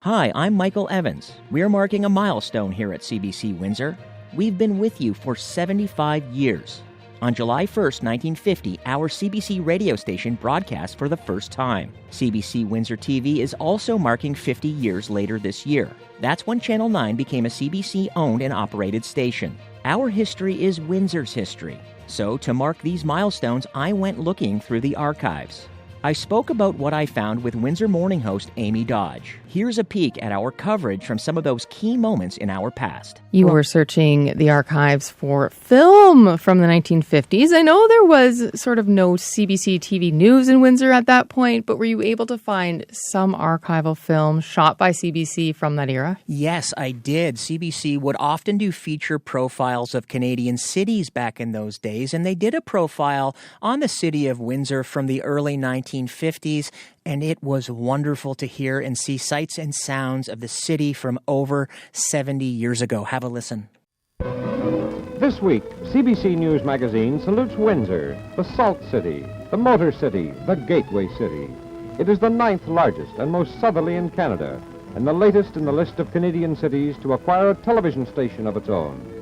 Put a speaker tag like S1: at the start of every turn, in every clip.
S1: Hi, I'm Michael Evans. We're marking a milestone here at CBC Windsor. We've been with you for 75 years. On July 1st, 1950, our CBC radio station broadcast for the first time. CBC Windsor TV is also marking 50 years later this year. That's when Channel 9 became a CBC-owned and operated station. Our history is Windsor's history. So, to mark these milestones, I went looking through the archives. I spoke about what I found with Windsor morning host Amy Dodge. Here's a peek at our coverage from some of those key moments in our past.
S2: You were searching the archives for film from the 1950s. I know there was sort of no CBC TV news in Windsor at that point, but were you able to find some archival film shot by CBC from that era?
S1: Yes, I did. CBC would often do feature profiles of Canadian cities back in those days, and they did a profile on the city of Windsor from the early 1950s, and it was wonderful to hear and see sights and sounds of the city from over 70 years ago. Have a listen.
S3: This week, CBC News Magazine salutes Windsor, the Salt City, the Motor City, the Gateway City. It is the 9th largest and most southerly in Canada, and the latest in the list of Canadian cities to acquire a television station of its own.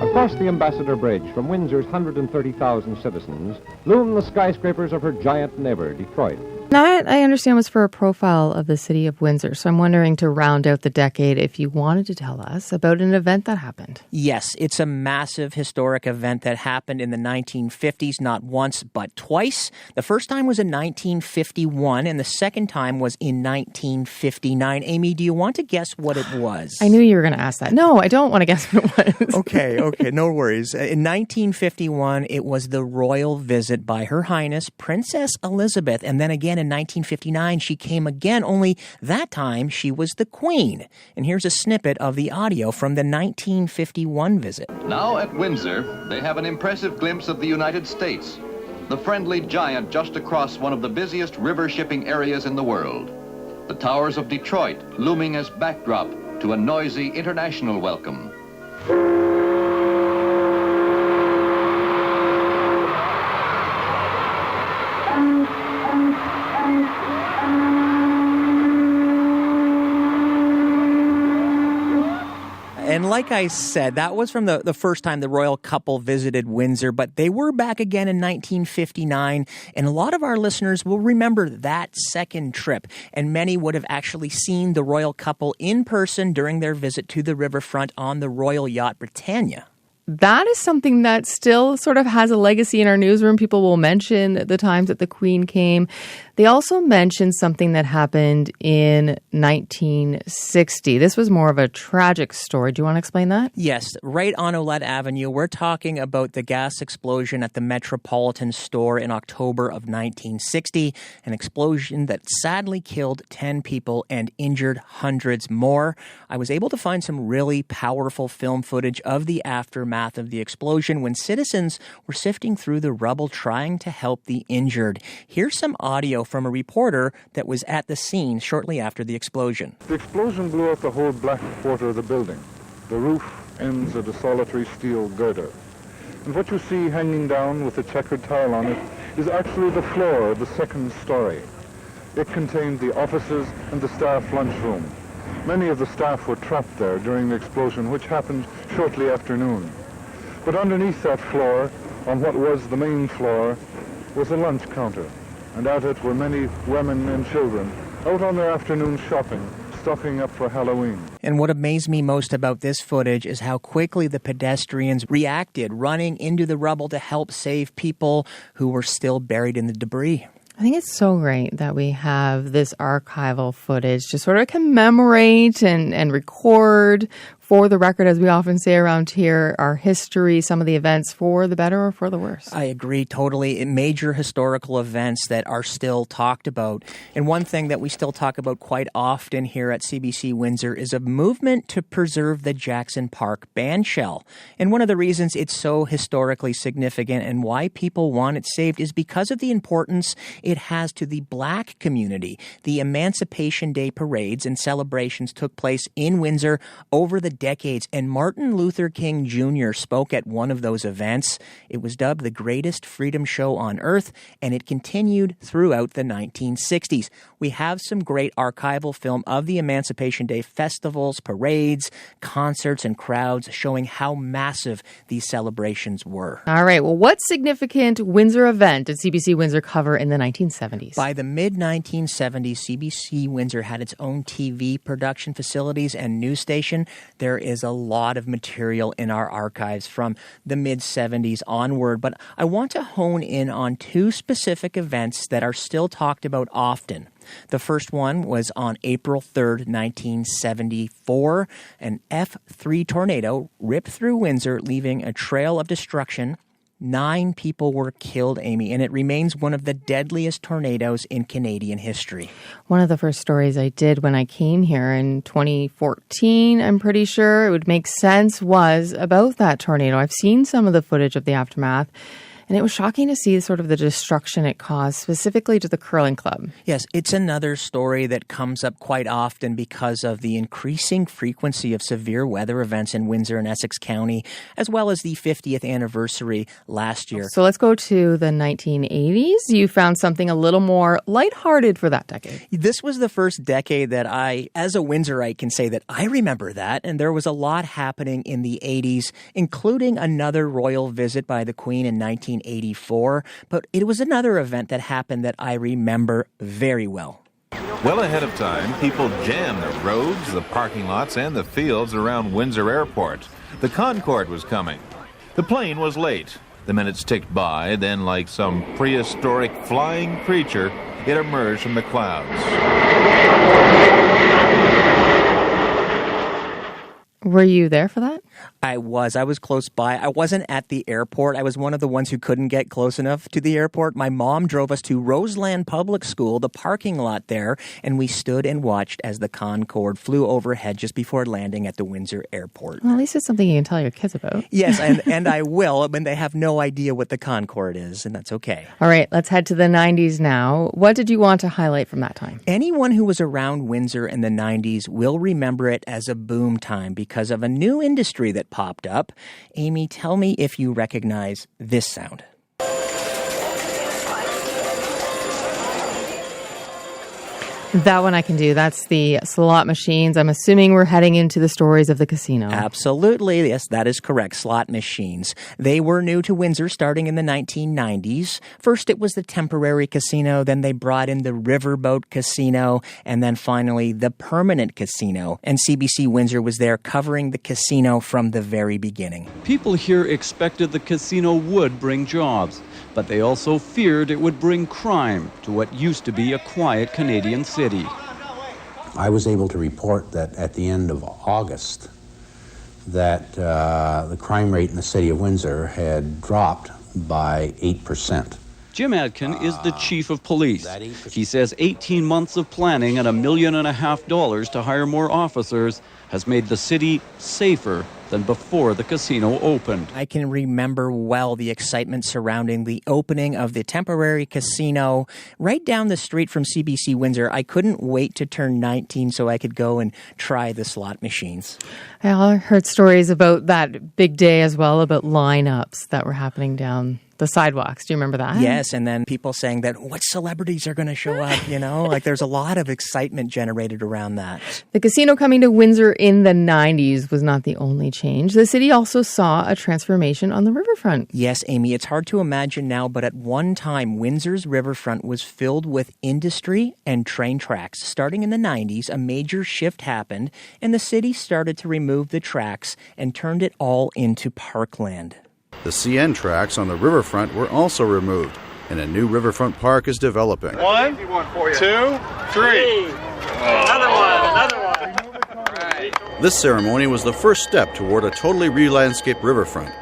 S3: Across the Ambassador Bridge from Windsor's 130,000 citizens loom the skyscrapers of her giant neighbor, Detroit.
S2: That, I understand, was for a profile of the city of Windsor. So I'm wondering, to round out the decade, if you wanted to tell us about an event that happened.
S1: Yes, it's a massive historic event that happened in the 1950s, not once, but twice. The first time was in 1951, and the second time was in 1959. Amy, do you want to guess what it was?
S2: I knew you were going to ask that. No, I don't want to guess what it was.
S1: Okay, no worries. In 1951, it was the royal visit by Her Highness Princess Elizabeth, and then again in 1959, she came again, only that time she was the Queen. And here's a snippet of the audio from the 1951 visit.
S4: Now at Windsor, they have an impressive glimpse of the United States, the friendly giant just across one of the busiest river shipping areas in the world. The towers of Detroit looming as backdrop to a noisy international welcome.
S1: And like I said, that was from the first time the royal couple visited Windsor, but they were back again in 1959, and a lot of our listeners will remember that second trip, and many would have actually seen the royal couple in person during their visit to the riverfront on the royal yacht Britannia.
S2: That is something that still sort of has a legacy in our newsroom. People will mention the times that the Queen came. They also mentioned something that happened in 1960. This was more of a tragic story. Do you want to explain that?
S1: Yes, right on Olette Avenue. We're talking about the gas explosion at the Metropolitan store in October of 1960, an explosion that sadly killed 10 people and injured hundreds more. I was able to find some really powerful film footage of the aftermath of the explosion when citizens were sifting through the rubble trying to help the injured. Here's some audio from a reporter that was at the scene shortly after the explosion.
S5: The explosion blew out the whole black quarter of the building. The roof ends at a solitary steel girder. And what you see hanging down with a checkered tile on it is actually the floor of the second story. It contained the offices and the staff lunchroom. Many of the staff were trapped there during the explosion, which happened shortly after noon. But underneath that floor, on what was the main floor, was a lunch counter. And at it were many women and children out on their afternoon shopping, stocking up for Halloween.
S1: And what amazed me most about this footage is how quickly the pedestrians reacted, running into the rubble to help save people who were still buried in the debris.
S2: I think it's so great that we have this archival footage to sort of commemorate and record for the record, as we often say around here, our history, some of the events for the better or for the worse.
S1: I agree totally. Major historical events that are still talked about. And one thing that we still talk about quite often here at CBC Windsor is a movement to preserve the Jackson Park bandshell. And one of the reasons it's so historically significant and why people want it saved is because of the importance it has to the Black community. The Emancipation Day parades and celebrations took place in Windsor over the decades, and Martin Luther King Jr. spoke at one of those events. It was dubbed the greatest freedom show on earth, and it continued throughout the 1960s. We have some great archival film of the Emancipation Day festivals, parades, concerts, and crowds showing how massive these celebrations were.
S2: All right. Well, what significant Windsor event did CBC Windsor cover in the 1970s?
S1: By the mid-1970s, CBC Windsor had its own TV production facilities and news station. There is a lot of material in our archives from the mid-70s onward, but I want to hone in on two specific events that are still talked about often. The first one was on April 3rd, 1974. An F3 tornado ripped through Windsor, leaving a trail of destruction. 9 people were killed, Amy, and it remains one of the deadliest tornadoes in Canadian history.
S2: One of the first stories I did when I came here in 2014, I'm pretty sure it would make sense, was about that tornado. I've seen some of the footage of the aftermath, and it was shocking to see sort of the destruction it caused, specifically to the curling club.
S1: Yes, it's another story that comes up quite often because of the increasing frequency of severe weather events in Windsor and Essex County, as well as the 50th anniversary last year.
S2: So let's go to the 1980s. You found something a little more lighthearted for that decade.
S1: This was the first decade that I, as a Windsorite, can say that I remember that, and there was a lot happening in the 80s, including another royal visit by the Queen in 1984, but it was another event that happened that I remember very well.
S6: Well ahead of time, people jammed the roads, the parking lots, and the fields around Windsor Airport. The Concord was coming. The plane was late. The minutes ticked by, then like some prehistoric flying creature, it emerged from the clouds.
S2: Were you there for that?
S1: I was close by. I wasn't at the airport. I was one of the ones who couldn't get close enough to the airport. My mom drove us to Roseland Public School, the parking lot there, and we stood and watched as the Concord flew overhead just before landing at the Windsor Airport.
S2: Well, at least it's something you can tell your kids about.
S1: Yes, and I will, when they have no idea what the Concord is, and that's okay.
S2: All right, let's head to the 90s now. What did you want to highlight from that time?
S1: Anyone who was around Windsor in the 90s will remember it as a boom time because of a new industry that popped up. Amy, tell me if you recognize this sound.
S2: That one I can do. That's the slot machines. I'm assuming we're heading into the stories of the casino.
S1: Absolutely. Yes, that is correct. Slot machines. They were new to Windsor starting in the 1990s. First, it was the temporary casino. Then they brought in the riverboat casino. And then finally, the permanent casino. And CBC Windsor was there covering the casino from the very beginning.
S7: People here expected the casino would bring jobs, but they also feared it would bring crime to what used to be a quiet Canadian city.
S8: I was able to report that at the end of August that the crime rate in the city of Windsor had dropped by 8%.
S7: Jim Adkin is the chief of police. He says 18 months of planning and $1.5 million to hire more officers has made the city safer than before the casino opened.
S1: I can remember well the excitement surrounding the opening of the temporary casino right down the street from CBC Windsor. I couldn't wait to turn 19 so I could go and try the slot machines.
S2: I heard stories about that big day as well, about lineups that were happening down the sidewalks. Do you remember that?
S1: Yes, and then people saying that what celebrities are going to show up, you know? Like there's a lot of excitement generated around that.
S2: The casino coming to Windsor in the 90s was not the only change. The city also saw a transformation on the riverfront.
S1: Yes, Amy, it's hard to imagine now, but at one time, Windsor's riverfront was filled with industry and train tracks. Starting in the 90s, a major shift happened, and the city started to remove the tracks and turned it all into parkland.
S9: The CN tracks on the riverfront were also removed, and a new riverfront park is developing.
S10: 1, 2, 3. Another one. Right.
S9: This ceremony was the first step toward a totally re-landscaped riverfront,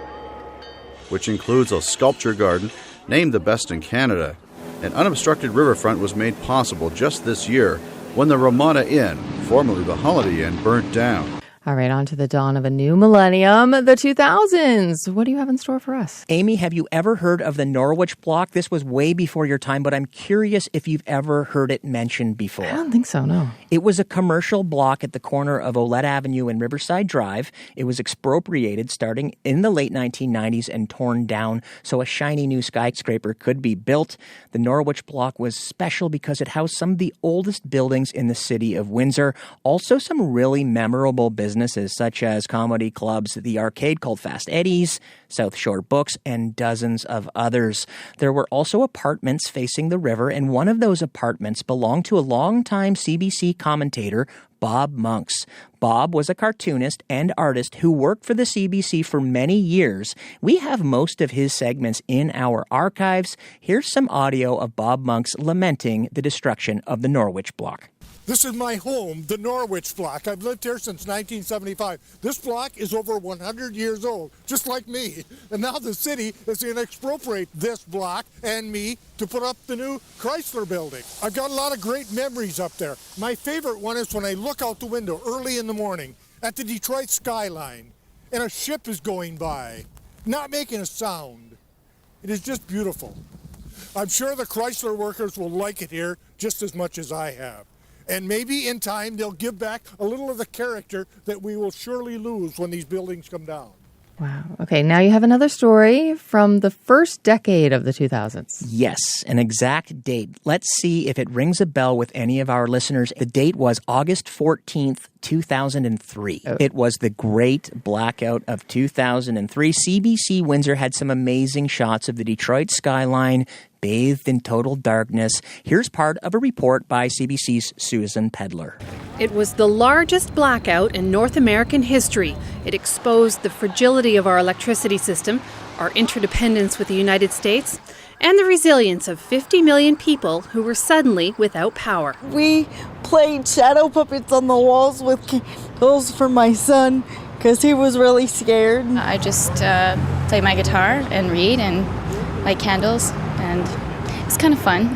S9: which includes a sculpture garden named the best in Canada. An unobstructed riverfront was made possible just this year when the Ramada Inn, formerly the Holiday Inn, burnt down.
S2: All right, on to the dawn of a new millennium, the 2000s. What do you have in store for us?
S1: Amy, have you ever heard of the Norwich Block? This was way before your time, but I'm curious if you've ever heard it mentioned before.
S2: I don't think so, no.
S1: It was a commercial block at the corner of Olette Avenue and Riverside Drive. It was expropriated starting in the late 1990s and torn down so a shiny new skyscraper could be built. The Norwich Block was special because it housed some of the oldest buildings in the city of Windsor, also some really memorable businesses such as comedy clubs, the arcade called Fast Eddie's, South Shore Books, and dozens of others. There were also apartments facing the river, and one of those apartments belonged to a longtime CBC commentator, Bob Monks. Bob was a cartoonist and artist who worked for the CBC for many years. We have most of his segments in our archives. Here's some audio of Bob Monks lamenting the destruction of the Norwich Block.
S11: This is my home, the Norwich Block. I've lived here since 1975. This block is over 100 years old, just like me. And now the city is going to expropriate this block and me to put up the new Chrysler building. I've got a lot of great memories up there. My favorite one is when I look out the window early in the morning at the Detroit skyline and a ship is going by, not making a sound. It is just beautiful. I'm sure the Chrysler workers will like it here just as much as I have. And maybe in time they'll give back a little of the character that we will surely lose when these buildings come down.
S2: Wow. Okay, now you have another story from the first decade of the 2000s.
S1: Yes, an exact date. Let's see if it rings a bell with any of our listeners. The date was August 14th, 2003. Oh. It was the great blackout of 2003. CBC Windsor had some amazing shots of the Detroit skyline bathed in total darkness. Here's part of a report by CBC's Susan Pedler.
S12: It was the largest blackout in North American history. It exposed the fragility of our electricity system, our interdependence with the United States, and the resilience of 50 million people who were suddenly without power.
S13: We played shadow puppets on the walls with candles for my son because he was really scared.
S14: I just play my guitar and read and light candles, and it's kind of fun.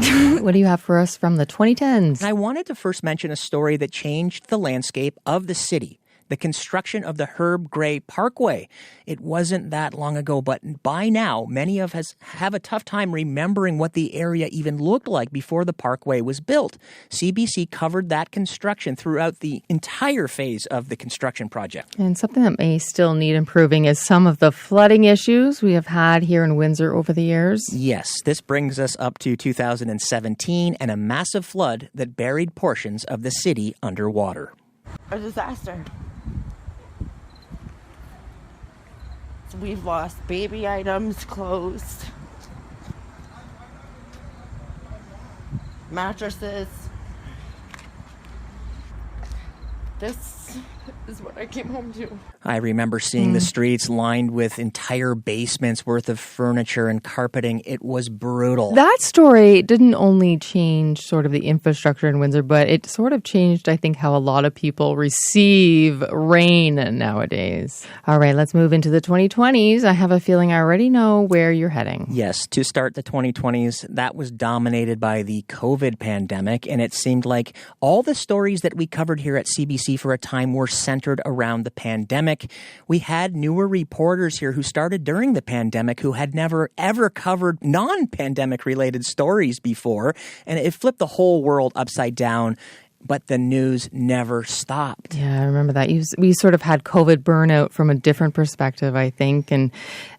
S2: What do you have for us from the 2010s?
S1: I wanted to first mention a story that changed the landscape of the city. The construction of the Herb Gray Parkway. It wasn't that long ago, but by now, many of us have a tough time remembering what the area even looked like before the Parkway was built. CBC covered that construction throughout the entire phase of the construction project.
S2: And something that may still need improving is some of the flooding issues we have had here in Windsor over the years.
S1: Yes, this brings us up to 2017 and a massive flood that buried portions of the city underwater.
S13: A disaster. We've lost baby items, clothes, mattresses. This is what I came home to.
S1: I remember seeing the streets lined with entire basements worth of furniture and carpeting. It was brutal.
S2: That story didn't only change sort of the infrastructure in Windsor, but it sort of changed, I think, how a lot of people receive rain nowadays. All right, let's move into the 2020s. I have a feeling I already know where you're heading.
S1: Yes, to start the 2020s, that was dominated by the COVID pandemic, and it seemed like all the stories that we covered here at CBC for a time were centered around the pandemic. We had newer reporters here who started during the pandemic who had never, ever covered non-pandemic related stories before, and it flipped the whole world upside down. But the news never stopped.
S2: Yeah, I remember that. We sort of had COVID burnout from a different perspective, I think. And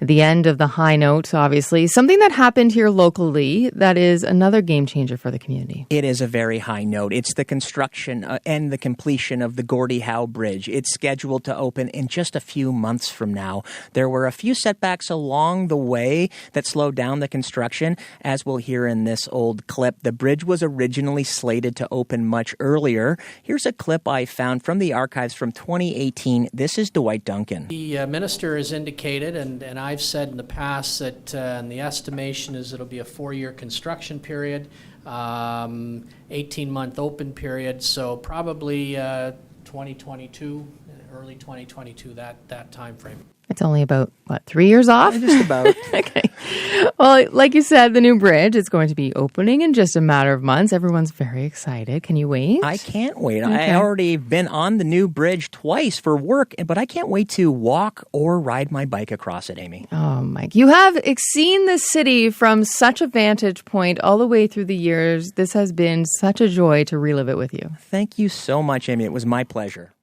S2: at the end of the high note, obviously, something that happened here locally that is another game changer for the community.
S1: It is a very high note. It's the construction and the completion of the Gordy How Bridge. It's scheduled to open in just a few months from now. There were a few setbacks along the way that slowed down the construction. As we'll hear in this old clip, the bridge was originally slated to open much earlier. Here's a clip I found from the archives from 2018. This is Dwight Duncan.
S15: The minister has indicated, and I've said in the past, that and the estimation is it'll be a 4-year construction period, 18-month open period, so probably 2022, early 2022, that time frame.
S2: It's only about, 3 years off?
S1: Just about.
S2: Okay. Well, like you said, the new bridge is going to be opening in just a matter of months. Everyone's very excited. Can you wait?
S1: I can't wait.
S2: Okay.
S1: I already been on the new bridge twice for work, but I can't wait to walk or ride my bike across it, Amy.
S2: Oh, Mike. You have seen the city from such a vantage point all the way through the years. This has been such a joy to relive it with you.
S1: Thank you so much, Amy. It was my pleasure.